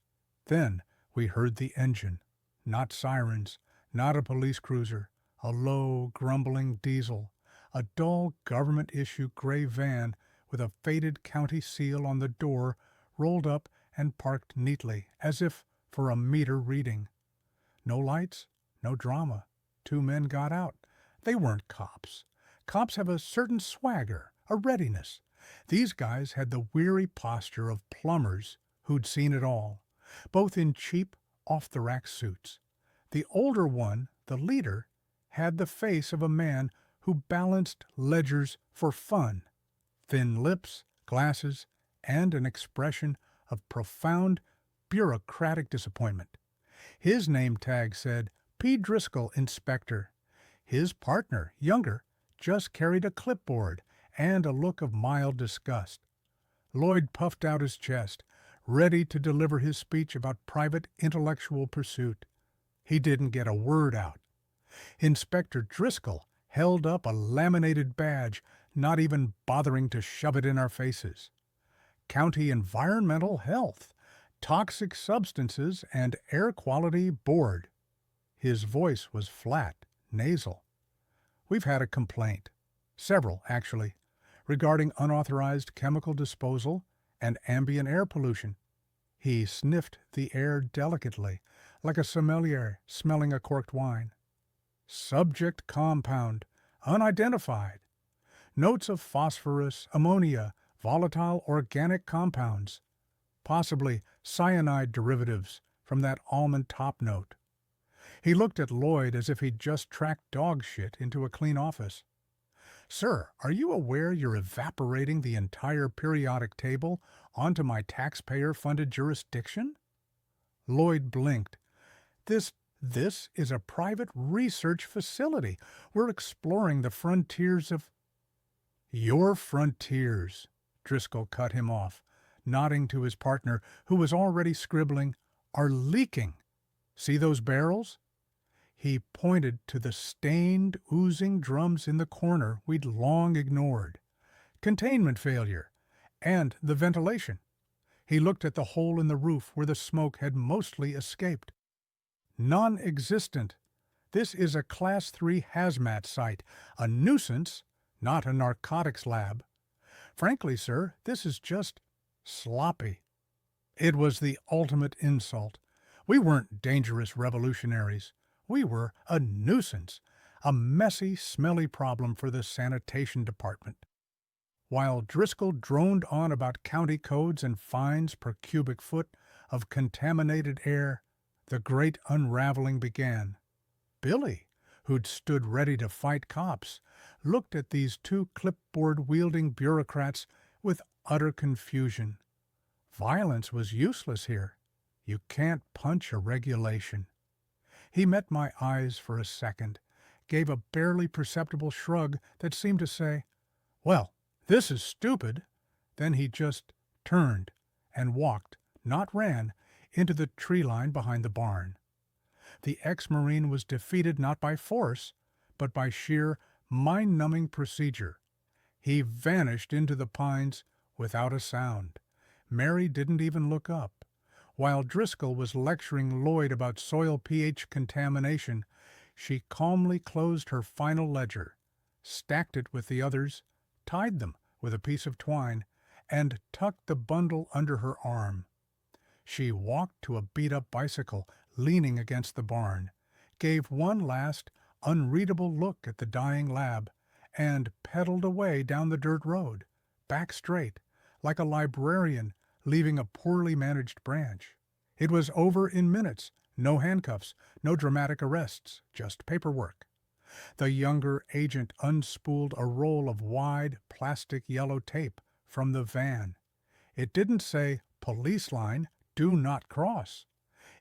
Then we heard the engine. Not sirens, not a police cruiser, a low, grumbling diesel, a dull government-issue gray van with a faded county seal on the door rolled up and parked neatly, as if for a meter reading. No lights, no drama. 2 men got out. They weren't cops. Cops have a certain swagger, a readiness. These guys had the weary posture of plumbers who'd seen it all, both in cheap, off-the-rack suits. The older one, the leader, had the face of a man who balanced ledgers for fun, thin lips, glasses, and an expression of profound, bureaucratic disappointment. His name tag said, P. Driscoll, Inspector. His partner, younger, just carried a clipboard and a look of mild disgust. Lloyd puffed out his chest, ready to deliver his speech about private intellectual pursuit. He didn't get a word out. Inspector Driscoll held up a laminated badge, not even bothering to shove it in our faces. County Environmental Health, Toxic Substances and Air Quality Board. His voice was flat, nasal. We've had a complaint, several actually, regarding unauthorized chemical disposal and ambient air pollution. He sniffed the air delicately, like a sommelier smelling a corked wine. Subject compound, unidentified. Notes of phosphorus, ammonia, volatile organic compounds, possibly cyanide derivatives from that almond top note. He looked at Lloyd as if he'd just tracked dog shit into a clean office. Sir, are you aware you're evaporating the entire periodic table onto my taxpayer-funded jurisdiction? Lloyd blinked. This is a private research facility. We're exploring the frontiers of... Your frontiers, Driscoll cut him off, nodding to his partner, who was already scribbling, are leaking. See those barrels? He pointed to the stained, oozing drums in the corner we'd long ignored. Containment failure. And the ventilation. He looked at the hole in the roof where the smoke had mostly escaped. Non-existent. This is a Class 3 hazmat site, a nuisance, not a narcotics lab. Frankly, sir, this is just sloppy. It was the ultimate insult. We weren't dangerous revolutionaries. We were a nuisance, a messy, smelly problem for the sanitation department. While Driscoll droned on about county codes and fines per cubic foot of contaminated air, The great unraveling began. Billy, who'd stood ready to fight cops, looked at these two clipboard-wielding bureaucrats with utter confusion. Violence was useless here. You can't punch a regulation. He met my eyes for a second, gave a barely perceptible shrug that seemed to say, "Well, this is stupid." Then he just turned and walked, not ran, into the tree line behind the barn. The ex-Marine was defeated not by force, but by sheer, mind-numbing procedure. He vanished into the pines without a sound. Mary didn't even look up. While Driscoll was lecturing Lloyd about soil pH contamination, she calmly closed her final ledger, stacked it with the others, tied them with a piece of twine, and tucked the bundle under her arm. She walked to a beat-up bicycle leaning against the barn, gave one last, unreadable look at the dying lab, and pedaled away down the dirt road, back straight, like a librarian leaving a poorly managed branch. It was over in minutes, no handcuffs, no dramatic arrests, just paperwork. The younger agent unspooled a roll of wide, plastic yellow tape from the van. It didn't say, "Police line, do not cross."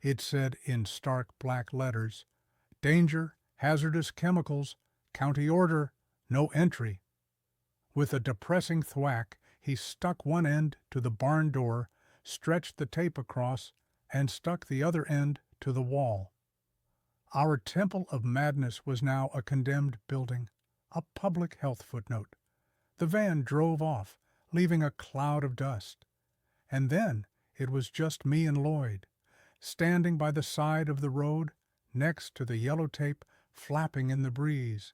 It said in stark black letters, "Danger, hazardous chemicals, county order, no entry." With a depressing thwack, he stuck one end to the barn door, stretched the tape across, and stuck the other end to the wall. Our Temple of Madness was now a condemned building, a public health footnote. The van drove off, leaving a cloud of dust. And then it was just me and Lloyd, standing by the side of the road, next to the yellow tape flapping in the breeze.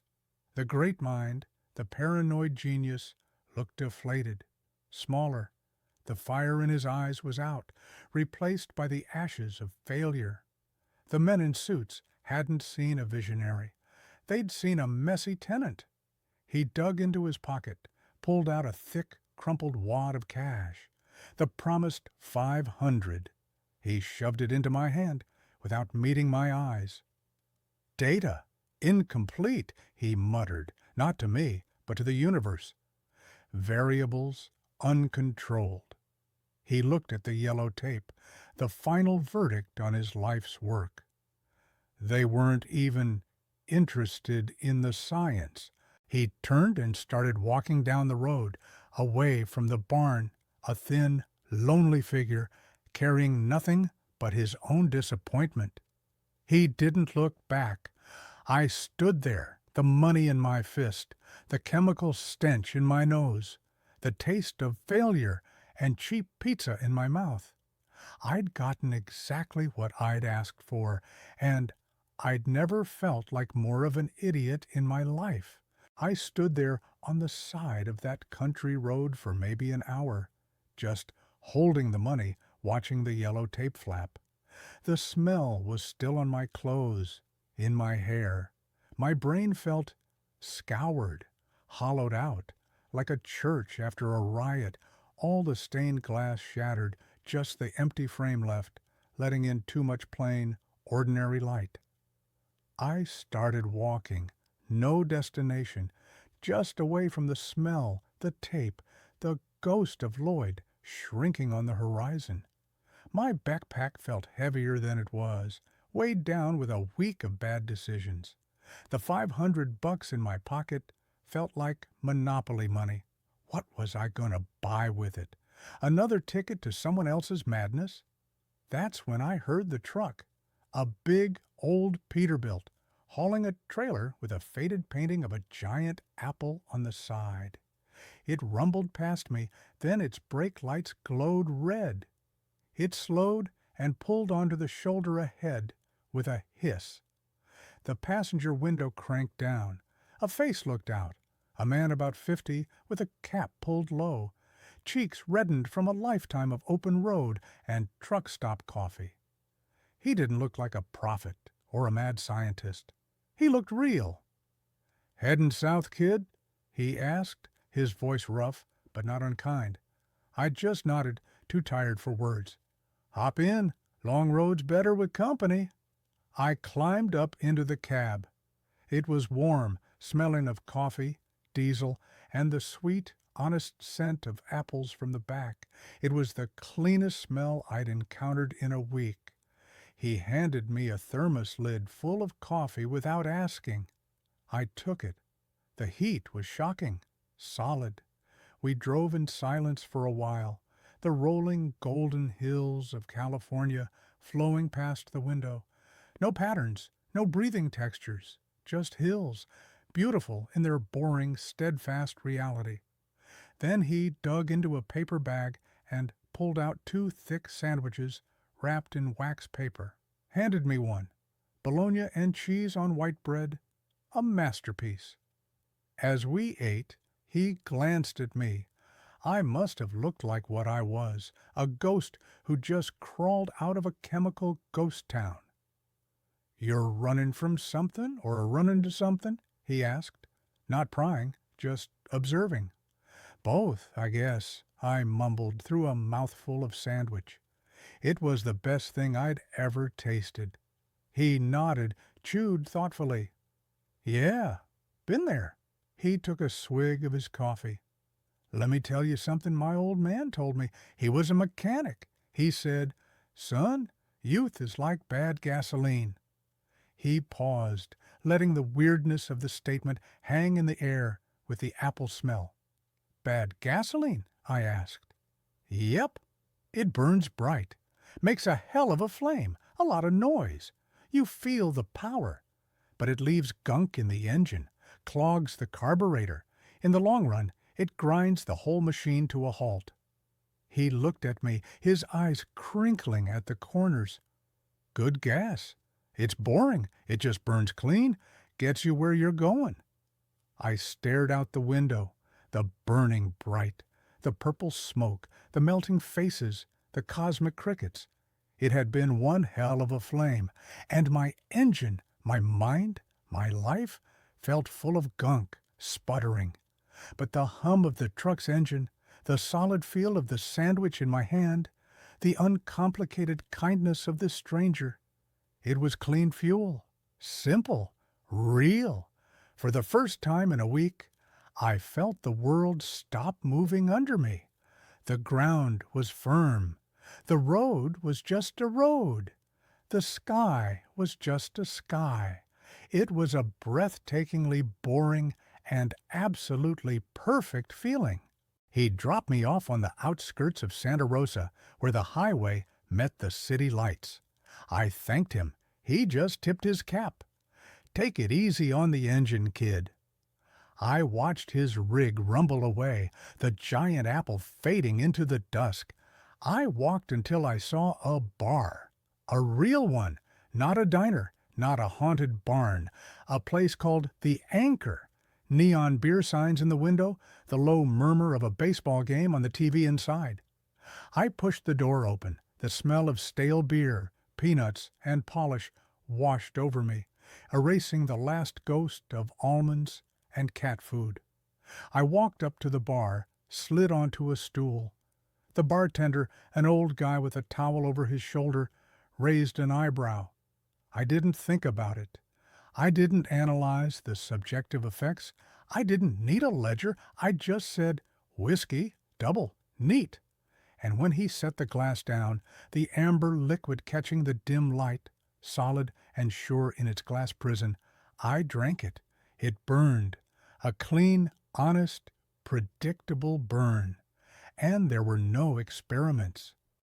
The great mind, the paranoid genius, looked deflated, smaller. The fire in his eyes was out, replaced by the ashes of failure. The men in suits hadn't seen a visionary. They'd seen a messy tenant. He dug into his pocket, pulled out a thick, crumpled wad of cash. The promised 500. He shoved it into my hand without meeting my eyes. "Data. Incomplete," he muttered, not to me, but to the universe. Variables uncontrolled. He looked at the yellow tape, the final verdict on his life's work. They weren't even interested in the science. He turned and started walking down the road, away from the barn, a thin, lonely figure, carrying nothing but his own disappointment. He didn't look back. I stood there, the money in my fist, the chemical stench in my nose, the taste of failure and cheap pizza in my mouth. I'd gotten exactly what I'd asked for, and I'd never felt like more of an idiot in my life. I stood there on the side of that country road for maybe an hour, just holding the money, watching the yellow tape flap. The smell was still on my clothes, in my hair. My brain felt scoured, hollowed out, like a church after a riot, all the stained glass shattered, just the empty frame left, letting in too much plain, ordinary light. I started walking, no destination, just away from the smell, the tape, the ghost of Lloyd shrinking on the horizon. My backpack felt heavier than it was, weighed down with a week of bad decisions. The $500 in my pocket felt like Monopoly money. What was I going to buy with it? Another ticket to someone else's madness? That's when I heard the truck, a big old Peterbilt, hauling a trailer with a faded painting of a giant apple on the side. It rumbled past me, then its brake lights glowed red. It slowed and pulled onto the shoulder ahead with a hiss. The passenger window cranked down. A face looked out, a man about 50 with a cap pulled low, cheeks reddened from a lifetime of open road and truck stop coffee. He didn't look like a prophet or a mad scientist. He looked real. "Heading south, kid?" he asked, his voice rough but not unkind. I just nodded, too tired for words. "Hop in. Long road's better with company. I climbed up into the cab. It was warm, smelling of coffee, diesel, and the sweet, honest scent of apples from the back. It was the cleanest smell I'd encountered in a week. He handed me a thermos lid full of coffee without asking. I took it. The heat was shocking, solid. We drove in silence for a while, the rolling golden hills of California flowing past the window. No patterns, no breathing textures, just hills, beautiful in their boring, steadfast reality. Then he dug into a paper bag and pulled out 2 thick sandwiches wrapped in wax paper. Handed me one. Bologna and cheese on white bread. A masterpiece. As we ate, he glanced at me. I must have looked like what I was, a ghost who just crawled out of a chemical ghost town. "You're running from something or running to something?" he asked, not prying, just observing. "Both, I guess," I mumbled through a mouthful of sandwich. It was the best thing I'd ever tasted. He nodded, chewed thoughtfully. "Yeah, been there." He took a swig of his coffee. "Let me tell you something my old man told me. He was a mechanic. He said, 'Son, youth is like bad gasoline.'" He paused, letting the weirdness of the statement hang in the air with the apple smell. "Bad gasoline?" I asked. "Yep. It burns bright. Makes a hell of a flame, a lot of noise. You feel the power. But it leaves gunk in the engine, clogs the carburetor. In the long run, it grinds the whole machine to a halt." He looked at me, his eyes crinkling at the corners. "Good gas. It's boring. It just burns clean, gets you where you're going." I stared out the window, the burning bright, the purple smoke, the melting faces, the cosmic crickets. It had been one hell of a flame, and my engine, my mind, my life, felt full of gunk, sputtering. But the hum of the truck's engine, the solid feel of the sandwich in my hand, the uncomplicated kindness of this stranger, it was clean fuel, simple, real. For the first time in a week, I felt the world stop moving under me. The ground was firm. The road was just a road. The sky was just a sky. It was a breathtakingly boring and absolutely perfect feeling. He dropped me off on the outskirts of Santa Rosa, where the highway met the city lights. I thanked him. He just tipped his cap. "Take it easy on the engine, kid." I watched his rig rumble away, the giant apple fading into the dusk. I walked until I saw a bar. A real one, not a diner, not a haunted barn. A place called The Anchor. Neon beer signs in the window, the low murmur of a baseball game on the TV inside. I pushed the door open. The smell of stale beer, peanuts, and polish washed over me, erasing the last ghost of almonds and cat food. I walked up to the bar, slid onto a stool. The bartender, an old guy with a towel over his shoulder, raised an eyebrow. I didn't think about it. I didn't analyze the subjective effects. I didn't need a ledger. I just said, "Whiskey, double, neat." And when he set the glass down, the amber liquid catching the dim light, solid and sure in its glass prison, I drank it. It burned. A clean, honest, predictable burn. And there were no experiments.